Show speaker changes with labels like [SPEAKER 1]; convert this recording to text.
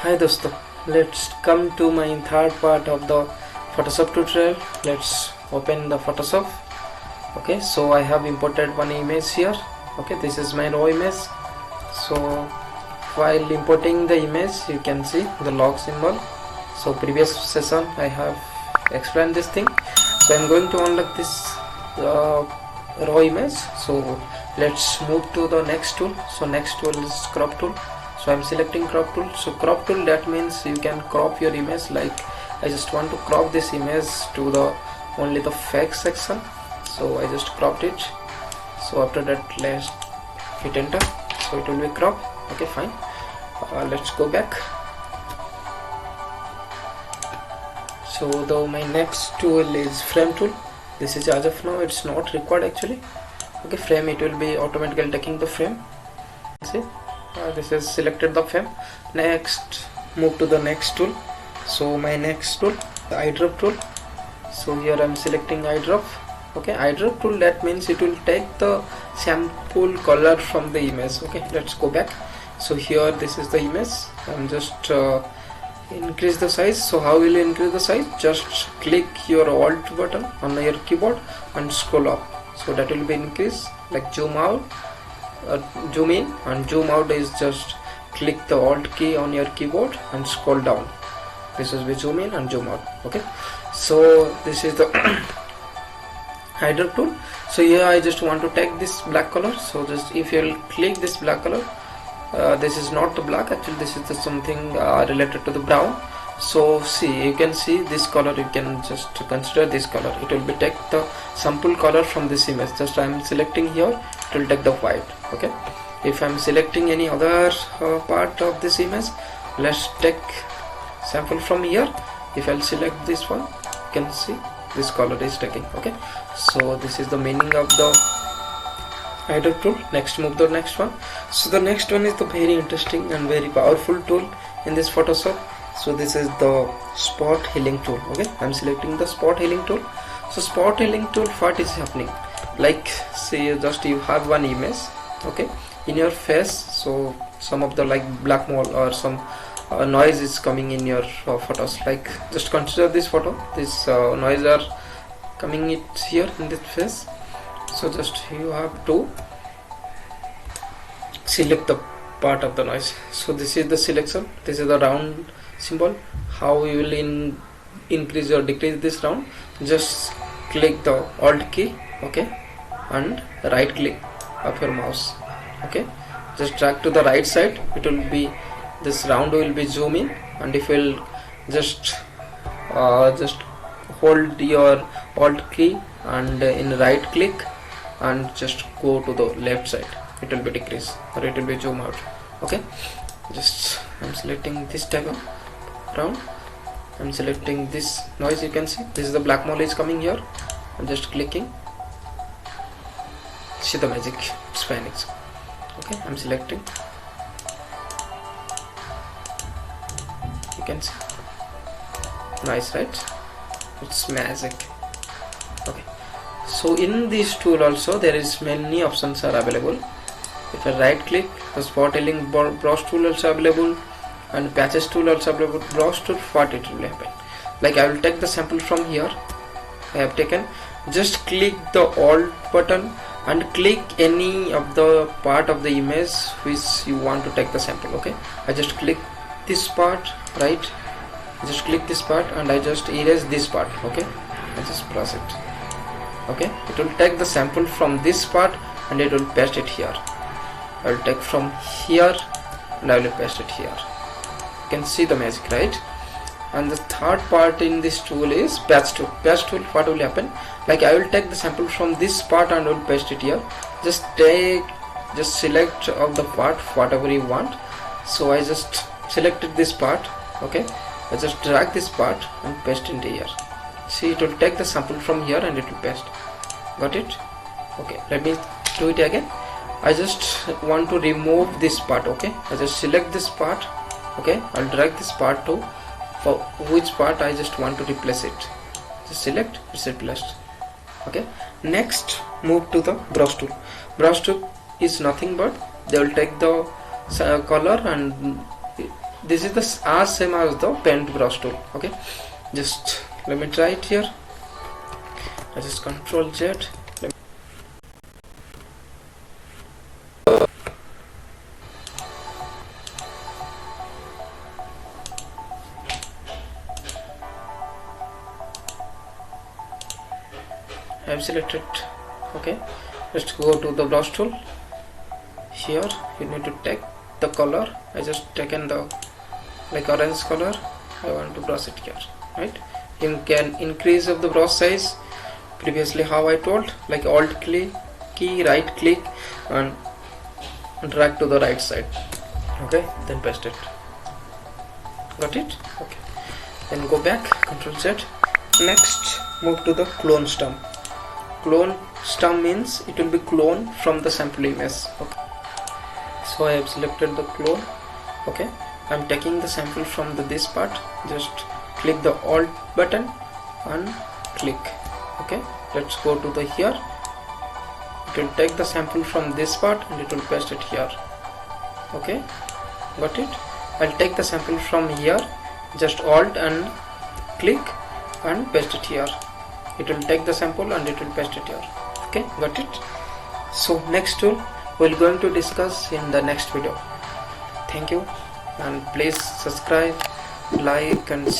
[SPEAKER 1] Hi dosto, let's come to my third part of the Photoshop tutorial. Let's open the Photoshop. Okay, so I have imported one image here. Okay, this is my raw image. So while importing the image, you can see the log symbol. So previous session I have explained this thing. So I'm going to unlock this raw image. So let's move to the next tool. So next tool is crop tool. So I'm selecting crop tool. So crop tool, that means you can crop your image. Like I just want to crop this image to the only the fake section, so I just cropped it. So after that, let's hit enter, so it will be cropped. Okay, fine. Let's go back. So my next tool is frame tool. This is, as of now it's not required actually. Okay, frame, it will be automatically taking the frame. See, this is selected the frame. Next, move to the next tool. So my next tool, the eyedrop tool. So here I'm selecting eyedrop. Okay, eyedrop tool, that means it will take the sample color from the image. Okay, let's go back. So here this is the image. I'm just increase the size. So how will you increase the size? Just click your alt button on your keyboard and scroll up. So that will be increase. Like zoom out, zoom in and zoom out is just click the alt key on your keyboard and scroll down. This is the zoom in and zoom out. Okay, so this is the eyedrop tool. So here I just want to take this black color. So just if you'll click this black color, this is not the black, actually this is the something related to the brown. So see, you can see this color, you can just consider this color. It will be take the sample color from this image. Just I am selecting here, it will take the white. Okay, if I am selecting any other part of this image, let's take sample from here. If I'll select this one, you can see this color is taking. Okay, so this is the meaning of the eyedrop tool. Next, move to the next one. So the next one is the very interesting and very powerful tool in this Photoshop. So this is the spot healing tool. Okay, I'm selecting the spot healing tool. So spot healing tool, what is happening? Like say just you have one image, okay, in your face. So some of the like black mole or some noise is coming in your photos. Like just consider this photo, this noise are coming it here in this face. So just you have to select the part of the noise. So this is the selection. This is the round symbol. How you will increase or decrease this round? Just click the alt key, okay, and right click of your mouse. Okay, just drag to the right side. It will be, this round will be zoom in, and if you'll just hold your alt key and in right click and just go to the left side, it will be decrease or it will be zoom out. Okay, just I'm selecting this type of round. I'm selecting this noise. You can see this is the black mole is coming here. I'm just clicking. See the magic, it's vanished. Okay, I'm selecting. You can see, nice, right? It's magic. Okay, so in this tool also there is many options are available. If I right click, the spot healing brush tool also available, and patches tool also available. Brush tool, what it will happen? Like I will take the sample from here. I have taken. Just click the alt button and click any of the part of the image which you want to take the sample. Okay, I just click this part, right? Just click this part and I just erase this part. Okay, I just press it. Okay, it will take the sample from this part and it will paste it here. I will take from here and I will paste it here. You can see the magic, right? And the third part in this tool is patch tool. Patch tool, what will happen? Like I will take the sample from this part and will paste it here. Just select of the part whatever you want. So I just selected this part. Okay, I just drag this part and paste into here. See, it will take the sample from here and it will paste. Got it? Okay, let me do it again. I just want to remove this part. Okay, I just select this part. Okay, I'll drag this part to for which part I just want to replace it. Just select, it's replaced. Okay, next move to the brush tool. Brush tool is nothing but they will take the color and this is the as same as the paint brush tool. Okay, just let me try it here. I just Control Z. I have selected. Okay, let's go to the brush tool. Here you need to take the color. I just taken the like orange color. I want to brush it here, right? You can increase of the brush size. Previously how I told, like alt click key, right click and drag to the right side. Okay, then paste it. Got it? Okay, then go back, Control Z. Next move to the clone stump. Clone stump means it will be clone from the sample image. Okay, so I have selected the clone. Okay, I'm taking the sample from this part. Just click the alt button and click. Okay, let's go to the here. It will take the sample from this part and it will paste it here. Okay, got it? I'll take the sample from here, just alt and click and paste it here. It will take the sample and it will paste it here. Okay, got it? So next tool we're going to discuss in the next video. Thank you, and please subscribe, like and share.